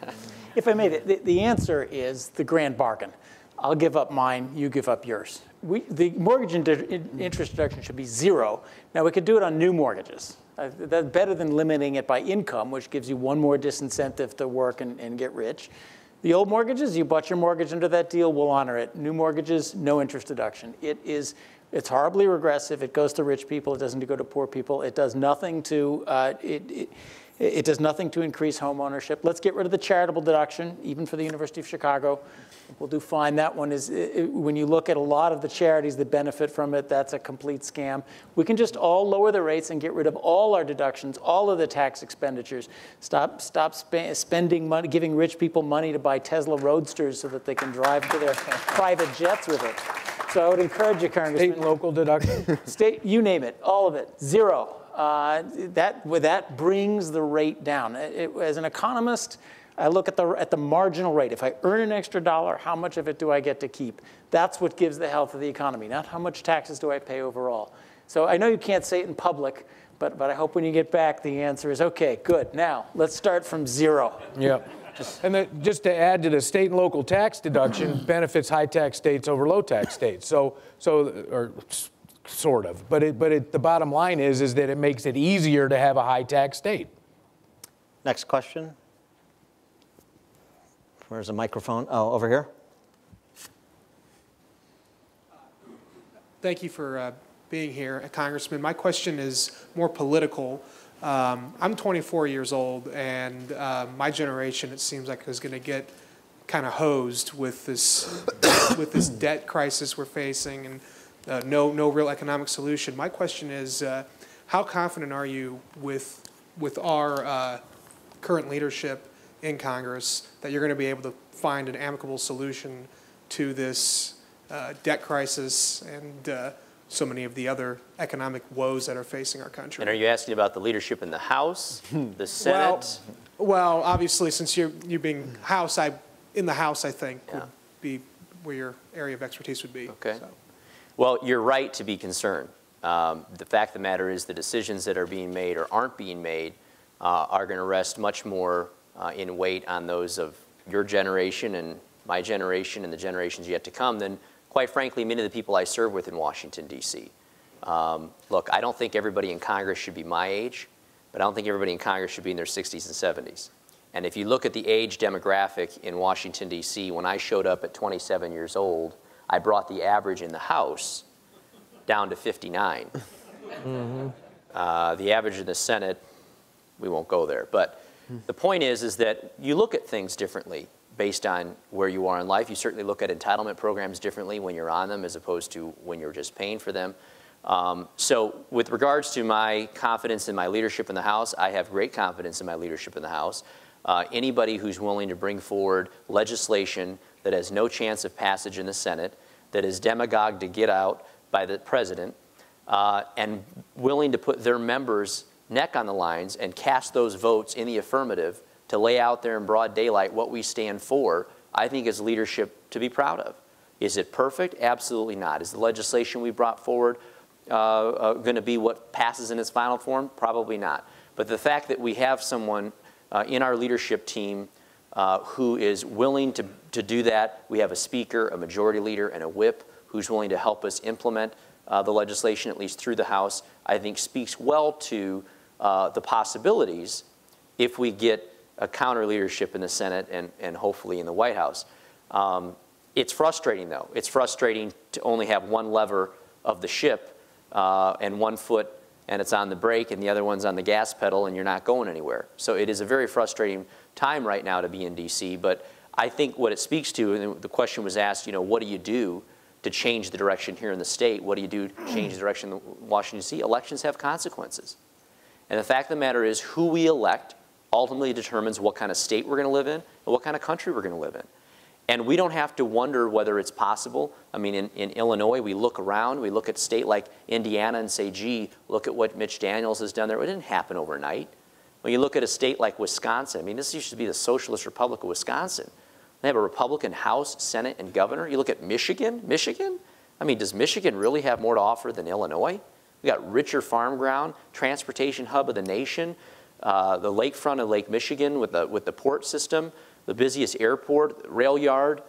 If I may, the answer is the grand bargain. I'll give up mine, you give up yours. The mortgage interest deduction should be zero. Now, we could do it on new mortgages. That's better than limiting it by income, which gives you one more disincentive to work and get rich. The old mortgages, you bought your mortgage under that deal, we'll honor it. New mortgages, no interest deduction. It's horribly regressive. It goes to rich people. It doesn't go to poor people. It does nothing to it does nothing to increase home ownership. Let's get rid of the charitable deduction, even for the University of Chicago. We'll do fine. That one is, when you look at a lot of the charities that benefit from it, that's a complete scam. We can just all lower the rates and get rid of all our deductions, all of the tax expenditures. Stop spending money, giving rich people money to buy Tesla Roadsters so that they can drive to their private jets with it. So I would encourage you, Congressman. State and local deduction? State, you name it, all of it, zero. That brings the rate down. As an economist, I look at the marginal rate. If I earn an extra dollar, how much of it do I get to keep? That's what gives the health of the economy, not how much taxes do I pay overall. So I know you can't say it in public, but I hope when you get back, the answer is, okay, good. Now, let's start from zero. Yeah. And just to add to the state and local tax deduction, benefits high tax states over low tax states. Or sort of. But the bottom line is that it makes it easier to have a high tax state. Next question. Where's the microphone? Oh, over here. Thank you for being here, Congressman. My question is more political. I'm 24 years old, and my generation, it seems like, is going to get kind of hosed with this debt crisis we're facing, and no real economic solution. My question is, how confident are you with our current leadership in Congress that you're going to be able to find an amicable solution to this debt crisis and so many of the other economic woes that are facing our country? And are you asking about the leadership in the House, the Senate? Well, obviously, since you being in the House, I think would be where your area of expertise would be. Okay. So. Well, you're right to be concerned. The fact of the matter is the decisions that are being made or aren't being made are going to rest much more in weight on those of your generation and my generation and the generations yet to come than, quite frankly, many of the people I serve with in Washington, D.C. Look, I don't think everybody in Congress should be my age, but I don't think everybody in Congress should be in their 60s and 70s. And if you look at the age demographic in Washington, D.C., when I showed up at 27 years old, I brought the average in the House down to 59. The average in the Senate, we won't go there. But the point is that you look at things differently based on where you are in life. You certainly look at entitlement programs differently when you're on them as opposed to when you're just paying for them. So with regards to my confidence in my leadership in the House, I have great confidence in my leadership in the House. Anybody who's willing to bring forward legislation that has no chance of passage in the Senate, that is demagogued to get out by the president, and willing to put their members' neck on the lines and cast those votes in the affirmative to lay out there in broad daylight what we stand for, I think is leadership to be proud of. Is it perfect? Absolutely not. Is the legislation we brought forward going to be what passes in its final form? Probably not. But the fact that we have someone in our leadership team who is willing to do that, we have a speaker, a majority leader, and a whip who's willing to help us implement the legislation, at least through the House, I think speaks well to the possibilities if we get a counter leadership in the Senate and hopefully in the White House. It's frustrating, though. It's frustrating to only have one lever of the ship and one foot, and it's on the brake, and the other one's on the gas pedal, and you're not going anywhere. So it is a very frustrating time right now to be in D.C., but I think what it speaks to, and the question was asked, you know, what do you do to change the direction here in the state? What do you do to change the direction in Washington, D.C.? Elections have consequences. And the fact of the matter is who we elect ultimately determines what kind of state we're going to live in and what kind of country we're going to live in. And we don't have to wonder whether it's possible. I mean, in Illinois, we look around, we look at a state like Indiana and say, gee, look at what Mitch Daniels has done there. It didn't happen overnight. When you look at a state like Wisconsin, I mean, this used to be the Socialist Republic of Wisconsin. They have a Republican House, Senate, and governor. You look at Michigan. I mean, does Michigan really have more to offer than Illinois? We got richer farm ground, transportation hub of the nation, the lakefront of Lake Michigan with the port system, the busiest airport, rail yard.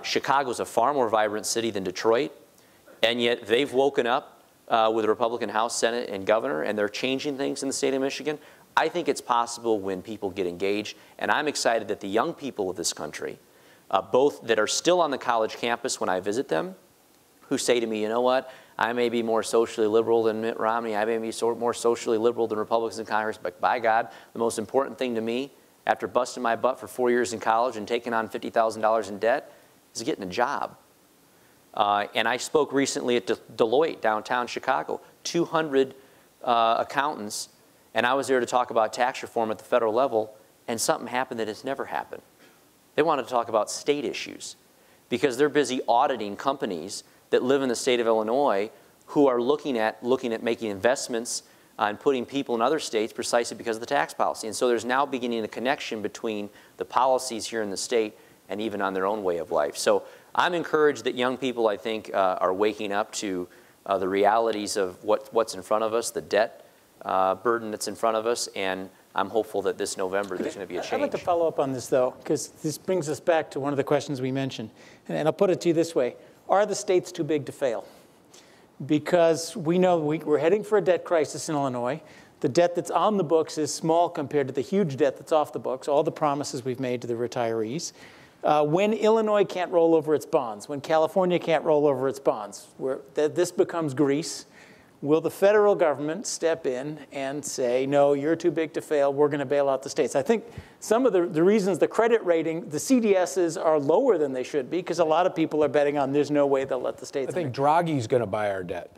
Chicago's a far more vibrant city than Detroit, and yet they've woken up with a Republican House, Senate, and governor, and they're changing things in the state of Michigan. I think it's possible when people get engaged, and I'm excited that the young people of this country, both that are still on the college campus when I visit them, who say to me, you know what, I may be more socially liberal than Mitt Romney, I may be more socially liberal than Republicans in Congress, but by God, the most important thing to me, after busting my butt for 4 years in college and taking on $50,000 in debt, is getting a job. And I spoke recently at Deloitte, downtown Chicago, 200 accountants, and I was there to talk about tax reform at the federal level, and something happened that has never happened. They wanted to talk about state issues because they're busy auditing companies that live in the state of Illinois who are looking at making investments and putting people in other states precisely because of the tax policy. And so there's now beginning a connection between the policies here in the state and even on their own way of life. So I'm encouraged that young people, I think, are waking up to the realities of what's in front of us, the debt burden that's in front of us, and I'm hopeful that this November there's going to be a change. I'd like to follow up on this, though, because this brings us back to one of the questions we mentioned. And I'll put it to you this way. Are the states too big to fail? Because we know we're heading for a debt crisis in Illinois. The debt that's on the books is small compared to the huge debt that's off the books, all the promises we've made to the retirees. When Illinois can't roll over its bonds, when California can't roll over its bonds, this becomes Greece. will the federal government step in and say, no, you're too big to fail, we're going to bail out the states? I think some of the reasons the credit rating, the CDSs are lower than they should be, because a lot of people are betting on there's no way they'll let the states. I think Draghi's going to buy our debt.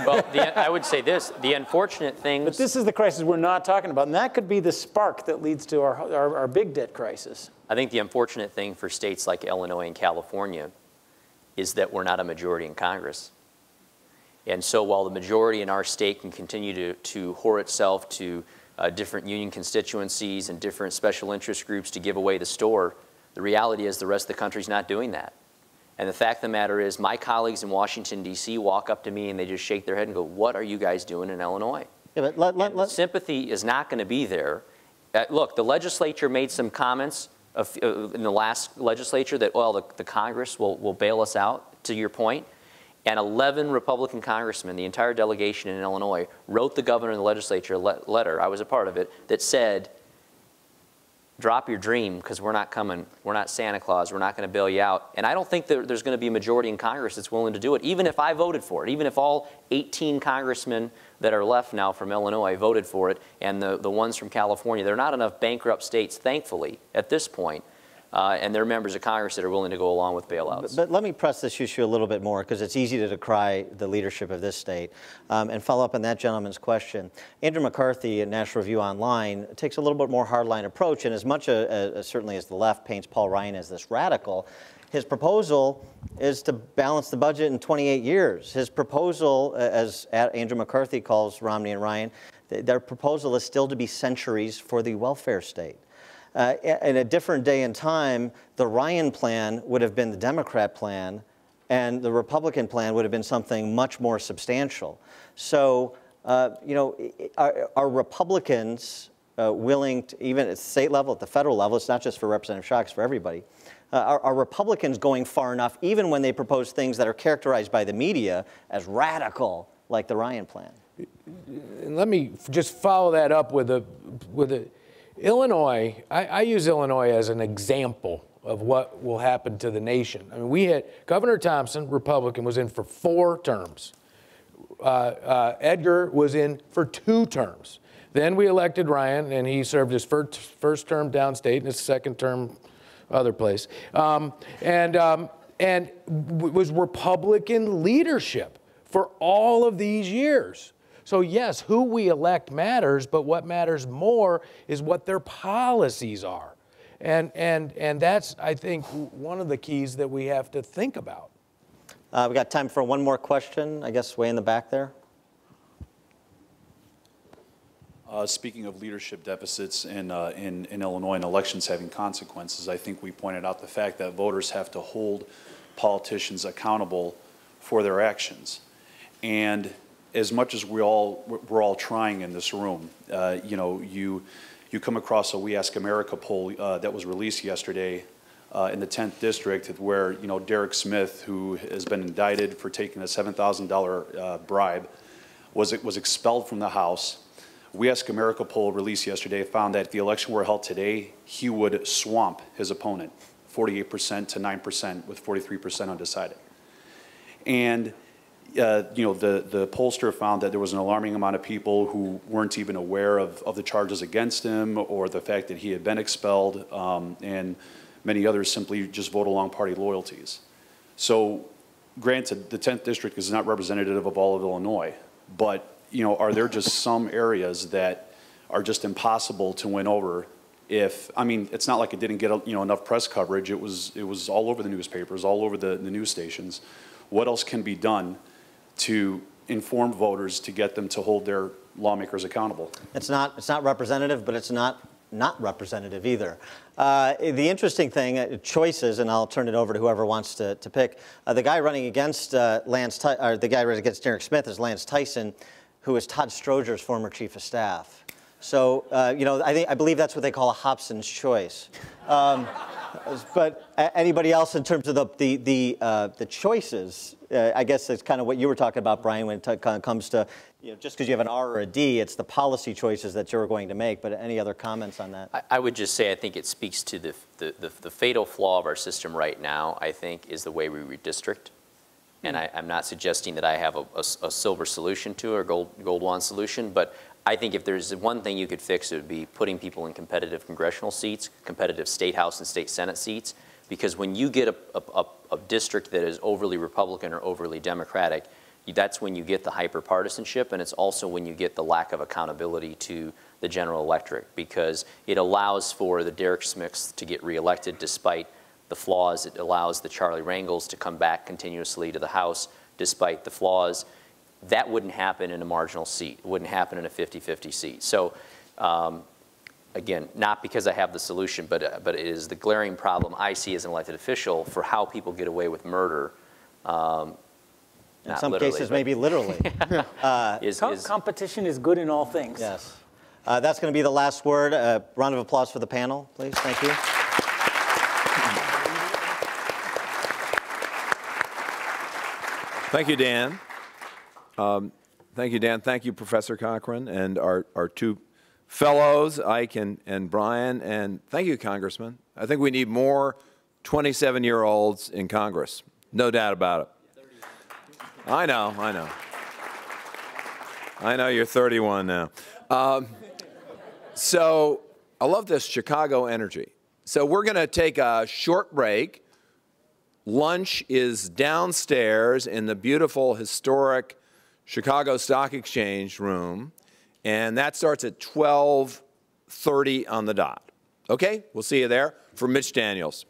Well, I would say this, the unfortunate things. But this is the crisis we're not talking about, and that could be the spark that leads to our big debt crisis. I think the unfortunate thing for states like Illinois and California is that we're not a majority in Congress. And so while the majority in our state can continue to whore itself to different union constituencies and different special interest groups to give away the store, the reality is the rest of the country's not doing that. And the fact of the matter is my colleagues in Washington, D.C. walk up to me and they just shake their head and go, what are you guys doing in Illinois? Yeah, but sympathy is not going to be there. Look, the legislature made some comments in the last legislature that, well, the Congress will bail us out, to your point. And 11 Republican congressmen, the entire delegation in Illinois, wrote the governor of the legislature a letter, I was a part of it, that said, drop your dream because we're not coming. We're not Santa Claus. We're not going to bail you out. And I don't think that there's going to be a majority in Congress that's willing to do it, even if I voted for it, even if all 18 congressmen that are left now from Illinois voted for it, and the ones from California. There are not enough bankrupt states, thankfully, at this point, and there are members of Congress that are willing to go along with bailouts. But let me press this issue a little bit more, because it's easy to decry the leadership of this state, and follow up on that gentleman's question. Andrew McCarthy at National Review Online takes a little bit more hardline approach, and as much certainly as the left paints Paul Ryan as this radical, his proposal is to balance the budget in 28 years. His proposal, as Andrew McCarthy calls Romney and Ryan, their proposal is still to be centuries for the welfare state. In a different day and time, the Ryan plan would have been the Democrat plan, and the Republican plan would have been something much more substantial. So, you know, are Republicans willing to, even at the state level, at the federal level, it's not just for Representative Schock, it's for everybody, are Republicans going far enough, even when they propose things that are characterized by the media as radical, like the Ryan plan? And let me just follow that up with a Illinois, I use Illinois as an example of what will happen to the nation. I mean, we had Governor Thompson, Republican, was in for 4 terms. Edgar was in for 2 terms. Then we elected Ryan, and he served his first term downstate and his second term other place. And was Republican leadership for all of these years. So yes, who we elect matters, but what matters more is what their policies are. And that's, I think, one of the keys that we have to think about. We got time for one more question, I guess way in the back there. Speaking of leadership deficits in Illinois and elections having consequences, I think we pointed out the fact that voters have to hold politicians accountable for their actions. And as much as we're all trying in this room, you know, you come across a We Ask America poll that was released yesterday in the 10th district, where, you know, Derek Smith, who has been indicted for taking a $7,000 bribe, was expelled from the House. We Ask America poll released yesterday found that if the election were held today, he would swamp his opponent, 48% to 9%, with 43% undecided. And you know, the pollster found that there was an alarming amount of people who weren't even aware of the charges against him or the fact that he had been expelled, and many others simply just vote along party loyalties. So granted, the 10th district is not representative of all of Illinois, but you know, are there just some areas that are just impossible to win over? If, I mean, it's not like it didn't get, you know, enough press coverage. It was all over the newspapers, all over the news stations. What else can be done to inform voters to get them to hold their lawmakers accountable? It's not representative, but it's not representative either. The interesting thing, choices, and I'll turn it over to whoever wants to pick. The guy running against the guy running against Derek Smith is Lance Tyson, who is Todd Stroger's former chief of staff. So, you know, I believe that's what they call a Hobson's choice. But anybody else in terms of the choices, I guess it's kind of what you were talking about, Brian, when it comes to, you know, just because you have an R or a D, it's the policy choices that you're going to make. But any other comments on that? I would just say I think it speaks to the fatal flaw of our system right now, I think, is the way we redistrict. And I'm not suggesting that I have a silver solution to it or gold wand solution, but I think if there's one thing you could fix, it would be putting people in competitive congressional seats, competitive state house and state senate seats, because when you get a district that is overly Republican or overly Democratic, that's when you get the hyper-partisanship, and it's also when you get the lack of accountability to the general electorate, because it allows for the Derek Smiths to get reelected despite the flaws. It allows the Charlie Rangels to come back continuously to the House despite the flaws. That wouldn't happen in a marginal seat. It wouldn't happen in a 50-50 seat. So again, not because I have the solution, but it is the glaring problem I see as an elected official for how people get away with murder. In some cases, maybe literally. Competition is good in all things. Yes. That's going to be the last word. Round of applause for the panel, please. Thank you. Thank you, Dan. Thank you, Dan. Thank you, Professor Cockrane, and our two fellows, Ike and Brian. And thank you, Congressman. I think we need more 27-year-olds in Congress. No doubt about it. I know. I know you're 31 now. So I love this Chicago energy. So we're going to take a short break. Lunch is downstairs in the beautiful, historic Chicago Stock Exchange room, and that starts at 12:30 on the dot. Okay? We'll see you there. For Mitch Daniels.